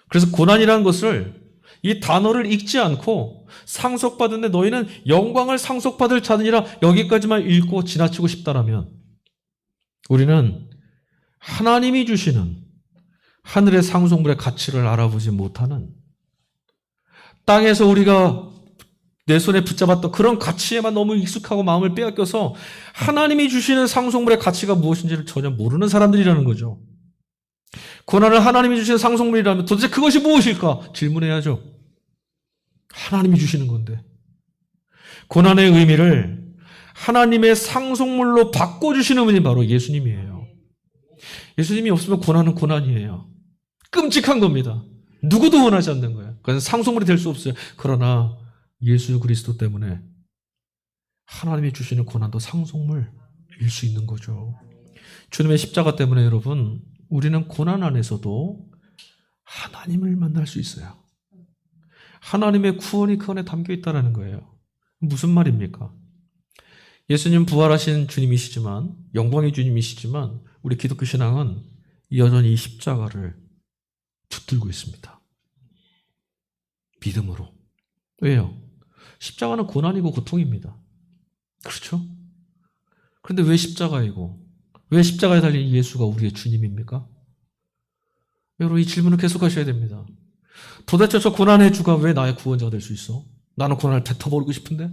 그래서 고난이라는 것을 이 단어를 읽지 않고 상속받은데 너희는 영광을 상속받을 자들이라 여기까지만 읽고 지나치고 싶다라면 우리는 하나님이 주시는 하늘의 상속물의 가치를 알아보지 못하는 땅에서 우리가 내 손에 붙잡았던 그런 가치에만 너무 익숙하고 마음을 빼앗겨서 하나님이 주시는 상속물의 가치가 무엇인지를 전혀 모르는 사람들이라는 거죠. 고난을 하나님이 주시는 상속물이라면 도대체 그것이 무엇일까? 질문해야죠. 하나님이 주시는 건데. 고난의 의미를 하나님의 상속물로 바꿔주시는 분이 바로 예수님이에요. 예수님이 없으면 고난은 고난이에요. 끔찍한 겁니다. 누구도 원하지 않는 거예요. 그건 상속물이 될 수 없어요. 그러나 예수 그리스도 때문에 하나님이 주시는 고난도 상속물일 수 있는 거죠. 주님의 십자가 때문에 여러분, 우리는 고난 안에서도 하나님을 만날 수 있어요. 하나님의 구원이 그 안에 담겨 있다는 거예요. 무슨 말입니까? 예수님 부활하신 주님이시지만, 영광의 주님이시지만 우리 기독교 신앙은 여전히 이 십자가를 붙들고 있습니다. 믿음으로. 왜요? 십자가는 고난이고 고통입니다. 그렇죠? 그런데 왜 십자가이고, 왜 십자가에 달린 예수가 우리의 주님입니까? 여러분, 이 질문을 계속하셔야 됩니다. 도대체 저 고난의 주가 왜 나의 구원자가 될 수 있어? 나는 고난을 뱉어버리고 싶은데?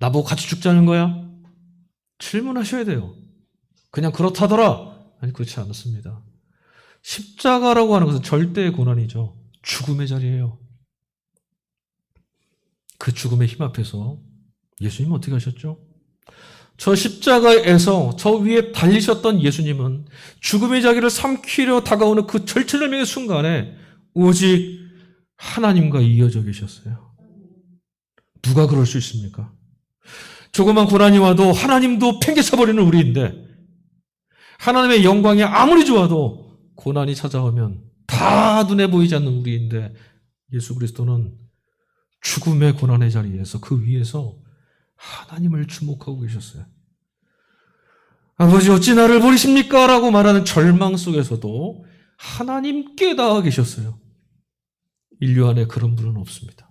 나보고 같이 죽자는 거야? 질문하셔야 돼요. 그냥 그렇다더라? 아니, 그렇지 않습니다. 십자가라고 하는 것은 절대의 고난이죠. 죽음의 자리예요. 그 죽음의 힘 앞에서 예수님은 어떻게 하셨죠? 저 십자가에서 저 위에 달리셨던 예수님은 죽음의 자기를 삼키려 다가오는 그 절체절명의 순간에 오직 하나님과 이어져 계셨어요. 누가 그럴 수 있습니까? 조그만 고난이 와도 하나님도 팽개쳐버리는 우리인데, 하나님의 영광이 아무리 좋아도 고난이 찾아오면 다 눈에 보이지 않는 우리인데, 예수 그리스도는 죽음의 고난의 자리에서 그 위에서 하나님을 주목하고 계셨어요. 아버지 어찌 나를 버리십니까? 라고 말하는 절망 속에서도 하나님께 닿아 계셨어요. 인류 안에 그런 분은 없습니다.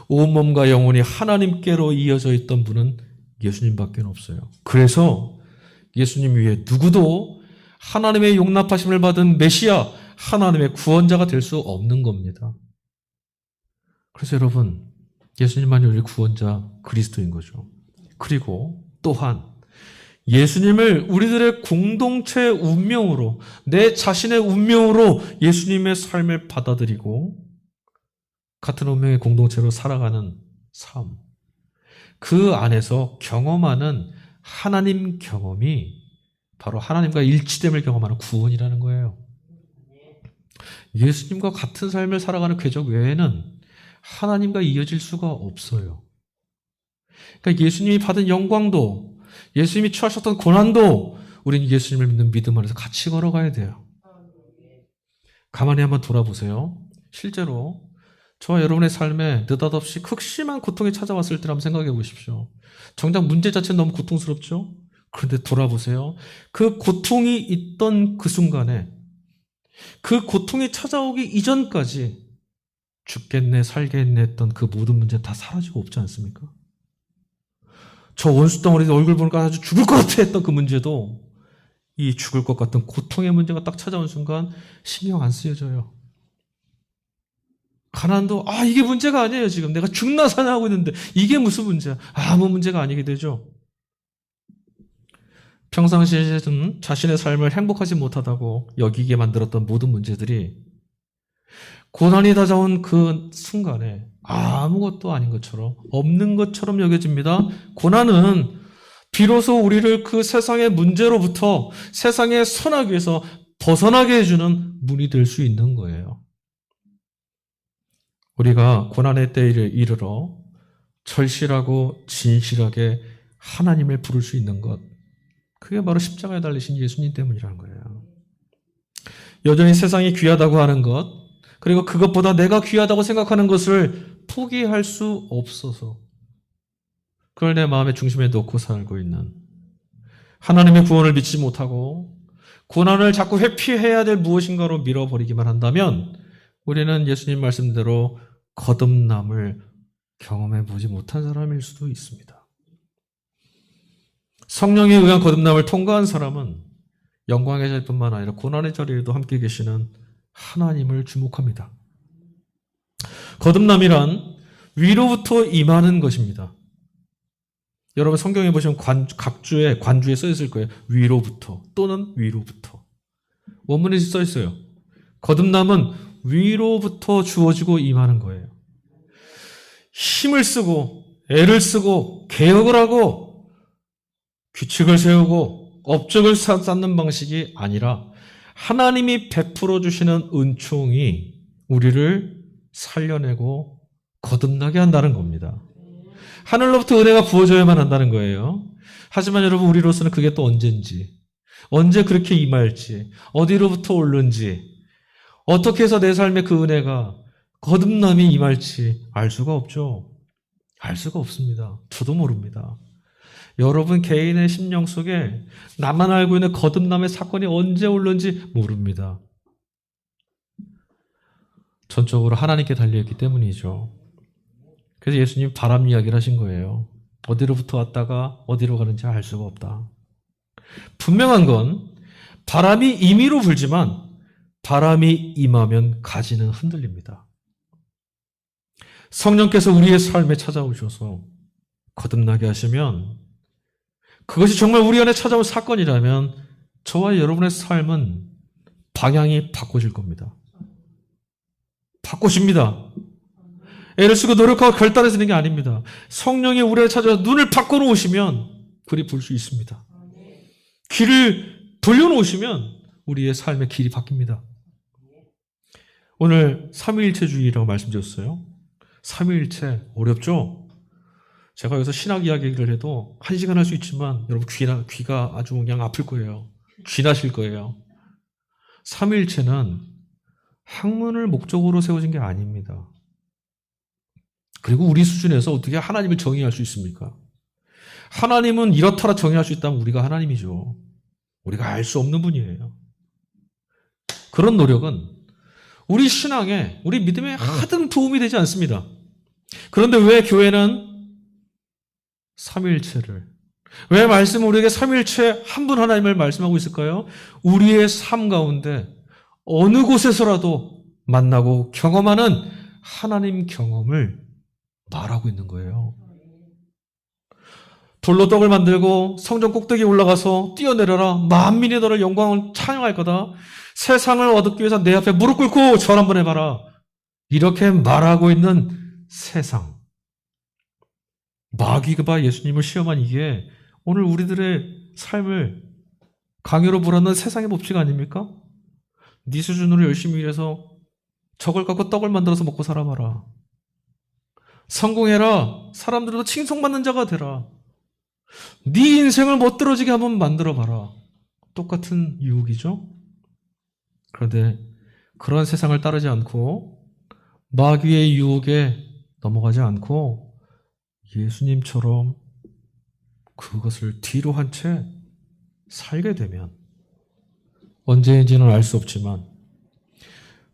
온몸과 영혼이 하나님께로 이어져 있던 분은 예수님밖에 없어요. 그래서 예수님 위에 누구도 하나님의 용납하심을 받은 메시아, 하나님의 구원자가 될 수 없는 겁니다. 그래서 여러분, 예수님만이 우리 구원자 그리스도인 거죠. 그리고 또한 예수님을 우리들의 공동체 운명으로, 내 자신의 운명으로 예수님의 삶을 받아들이고 같은 운명의 공동체로 살아가는 삶, 그 안에서 경험하는 하나님 경험이 바로 하나님과 일치됨을 경험하는 구원이라는 거예요. 예수님과 같은 삶을 살아가는 궤적 외에는 하나님과 이어질 수가 없어요. 그러니까 예수님이 받은 영광도, 예수님이 취하셨던 고난도 우리는 예수님을 믿는 믿음 안에서 같이 걸어가야 돼요. 가만히 한번 돌아보세요. 실제로 저와 여러분의 삶에 느닷없이 극심한 고통이 찾아왔을 때를 한번 생각해 보십시오. 정작 문제 자체는 너무 고통스럽죠? 그런데 돌아보세요. 그 고통이 있던 그 순간에, 그 고통이 찾아오기 이전까지 죽겠네 살겠네 했던 그 모든 문제는 다 사라지고 없지 않습니까? 저 원수덩어리 얼굴 보니까 아주 죽을 것 같아 했던 그 문제도 이 죽을 것 같은 고통의 문제가 딱 찾아온 순간 신경 안 쓰여져요. 가난도 이게 문제가 아니에요. 지금 내가 죽나 사나 하고 있는데 이게 무슨 문제야? 아무 문제가 아니게 되죠. 평상시에는 자신의 삶을 행복하지 못하다고 여기게 만들었던 모든 문제들이 고난이 다가온 그 순간에 아무것도 아닌 것처럼, 없는 것처럼 여겨집니다. 고난은 비로소 우리를 그 세상의 문제로부터 세상의 선악에서 벗어나게 해주는 문이 될 수 있는 거예요. 우리가 고난의 때에 이르러 절실하고 진실하게 하나님을 부를 수 있는 것, 그게 바로 십자가에 달리신 예수님 때문이라는 거예요. 여전히 세상이 귀하다고 하는 것, 그리고 그것보다 내가 귀하다고 생각하는 것을 포기할 수 없어서 그걸 내 마음의 중심에 놓고 살고 있는, 하나님의 구원을 믿지 못하고 고난을 자꾸 회피해야 될 무엇인가로 밀어버리기만 한다면 우리는 예수님 말씀대로 거듭남을 경험해 보지 못한 사람일 수도 있습니다. 성령에 의한 거듭남을 통과한 사람은 영광의 자리뿐만 아니라 고난의 자리에도 함께 계시는 하나님을 주목합니다. 거듭남이란 위로부터 임하는 것입니다. 여러분 성경에 보시면 각주에 관주에 써 있을 거예요. 위로부터 또는 위로부터. 원문에 써 있어요. 거듭남은 위로부터 주어지고 임하는 거예요. 힘을 쓰고 애를 쓰고 개혁을 하고 규칙을 세우고 업적을 쌓는 방식이 아니라 하나님이 베풀어 주시는 은총이 우리를 살려내고 거듭나게 한다는 겁니다. 하늘로부터 은혜가 부어져야만 한다는 거예요. 하지만 여러분 우리로서는 그게 또 언젠지, 언제 그렇게 임할지, 어디로부터 오는지, 어떻게 해서 내 삶에 그 은혜가 거듭남이 임할지 알 수가 없죠. 알 수가 없습니다. 저도 모릅니다. 여러분 개인의 심령 속에 나만 알고 있는 거듭남의 사건이 언제 오는지 모릅니다. 전적으로 하나님께 달려있기 때문이죠. 그래서 예수님 바람 이야기를 하신 거예요. 어디로부터 왔다가 어디로 가는지 알 수가 없다. 분명한 건 바람이 임의로 불지만 바람이 임하면 가지는 흔들립니다. 성령께서 우리의 삶에 찾아오셔서 거듭나게 하시면 그것이 정말 우리 안에 찾아온 사건이라면 저와 여러분의 삶은 방향이 바꿔질 겁니다. 바꿔집니다. 애를 쓰고 노력하고 결단해서 되는 게 아닙니다. 성령이 우리 안에 찾아와서 눈을 바꿔놓으시면 불이 불 수 있습니다. 길을 돌려놓으시면 우리의 삶의 길이 바뀝니다. 오늘 삼위일체주의라고 말씀드렸어요. 삼위일체 어렵죠? 제가 여기서 신학 이야기를 해도 1시간 할 수 있지만 여러분 귀가 아주 그냥 아플 거예요. 귀나실 거예요. 삼위일체는 학문을 목적으로 세워진 게 아닙니다. 그리고 우리 수준에서 어떻게 하나님을 정의할 수 있습니까? 하나님은 이렇다라 정의할 수 있다면 우리가 하나님이죠. 우리가 알 수 없는 분이에요. 그런 노력은 우리 신앙에, 우리 믿음에 하등 도움이 되지 않습니다. 그런데 왜 교회는 삼위일체를, 왜 말씀은 우리에게 삼위일체 한 분 하나님을 말씀하고 있을까요? 우리의 삶 가운데 어느 곳에서라도 만나고 경험하는 하나님 경험을 말하고 있는 거예요. 돌로 떡을 만들고 성전 꼭대기에 올라가서 뛰어내려라. 만민이 너를 영광을 찬양할 거다. 세상을 얻기 위해서 내 앞에 무릎 꿇고 절 한번 해봐라. 이렇게 말하고 있는 세상. 마귀가 예수님을 시험한 이게 오늘 우리들의 삶을 강요로 몰아넣는 세상의 법칙 아닙니까? 네 수준으로 열심히 일해서 저걸 갖고 떡을 만들어서 먹고 살아봐라. 성공해라. 사람들도 칭송받는 자가 되라. 네 인생을 멋들어지게 한번 만들어봐라. 똑같은 유혹이죠. 그런데 그런 세상을 따르지 않고 마귀의 유혹에 넘어가지 않고 예수님처럼 그것을 뒤로 한 채 살게 되면 언제인지는 알 수 없지만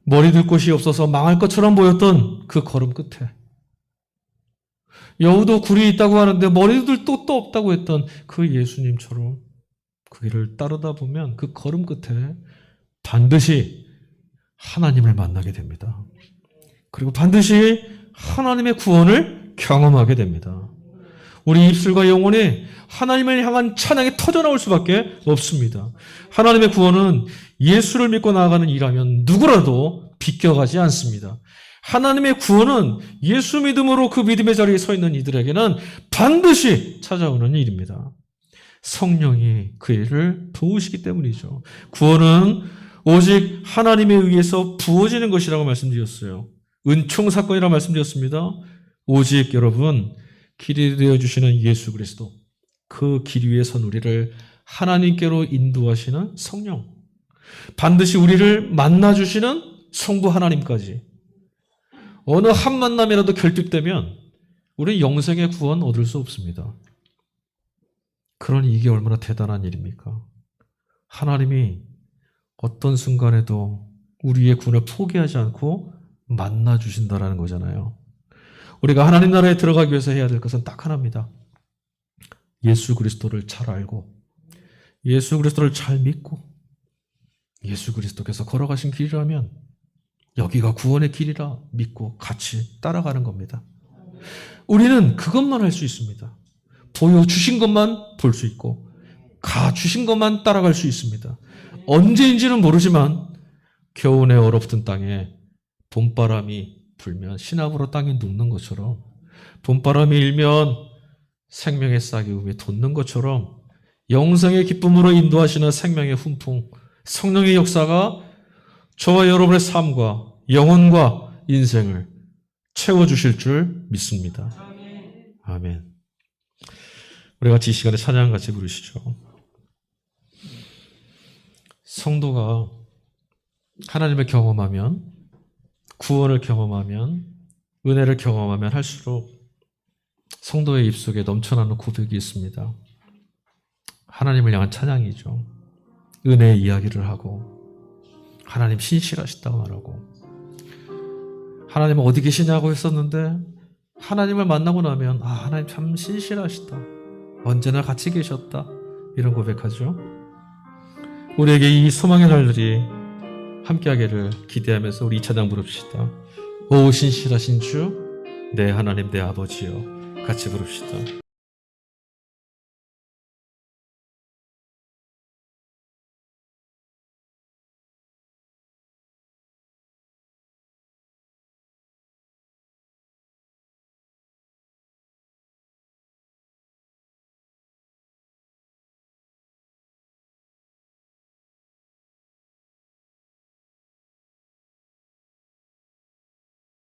머리 둘 곳이 없어서 망할 것처럼 보였던 그 걸음 끝에 여우도 굴이 있다고 하는데 머리들 또 없다고 했던 그 예수님처럼 그 길을 따르다 보면 그 걸음 끝에 반드시 하나님을 만나게 됩니다. 그리고 반드시 하나님의 구원을 경험하게 됩니다. 우리 입술과 영혼이 하나님을 향한 찬양이 터져나올 수밖에 없습니다. 하나님의 구원은 예수를 믿고 나아가는 일이라면 누구라도 비껴가지 않습니다. 하나님의 구원은 예수 믿음으로 그 믿음의 자리에 서 있는 이들에게는 반드시 찾아오는 일입니다. 성령이 그 일을 도우시기 때문이죠. 구원은 오직 하나님에 의해서 부어지는 것이라고 말씀드렸어요. 은총 사건이라고 말씀드렸습니다. 오직 여러분 길이 되어주시는 예수 그리스도, 그 길 위에 선 우리를 하나님께로 인도하시는 성령, 반드시 우리를 만나주시는 성부 하나님까지 어느 한 만남이라도 결핍되면 우리 영생의 구원 얻을 수 없습니다. 그러니 이게 얼마나 대단한 일입니까? 하나님이 어떤 순간에도 우리의 구원을 포기하지 않고 만나주신다라는 거잖아요. 우리가 하나님 나라에 들어가기 위해서 해야 될 것은 딱 하나입니다. 예수 그리스도를 잘 알고 예수 그리스도를 잘 믿고 예수 그리스도께서 걸어가신 길이라면 여기가 구원의 길이라 믿고 같이 따라가는 겁니다. 우리는 그것만 할 수 있습니다. 보여주신 것만 볼 수 있고 가주신 것만 따라갈 수 있습니다. 언제인지는 모르지만 겨우내 얼어붙은 땅에 봄바람이 불면 시나무로 땅에 눕는 것처럼, 봄바람이 일면 생명의 싹이 우에 돋는 것처럼 영생의 기쁨으로 인도하시는 생명의 훈풍, 성령의 역사가 저와 여러분의 삶과 영혼과 인생을 채워주실 줄 믿습니다. 아멘. 우리 같이 이 시간에 찬양 같이 부르시죠. 성도가 하나님을 경험하면, 구원을 경험하면, 은혜를 경험하면 할수록 성도의 입속에 넘쳐나는 고백이 있습니다. 하나님을 향한 찬양이죠. 은혜의 이야기를 하고, 하나님 신실하시다고 말하고, 하나님은 어디 계시냐고 했었는데 하나님을 만나고 나면 하나님 참 신실하시다, 언제나 같이 계셨다, 이런 고백하죠. 우리에게 이 소망의 날들이 함께하기를 기대하면서 우리 이 찬양 부릅시다. 오 신실하신 주, 내 하나님 내 아버지여, 같이 부릅시다.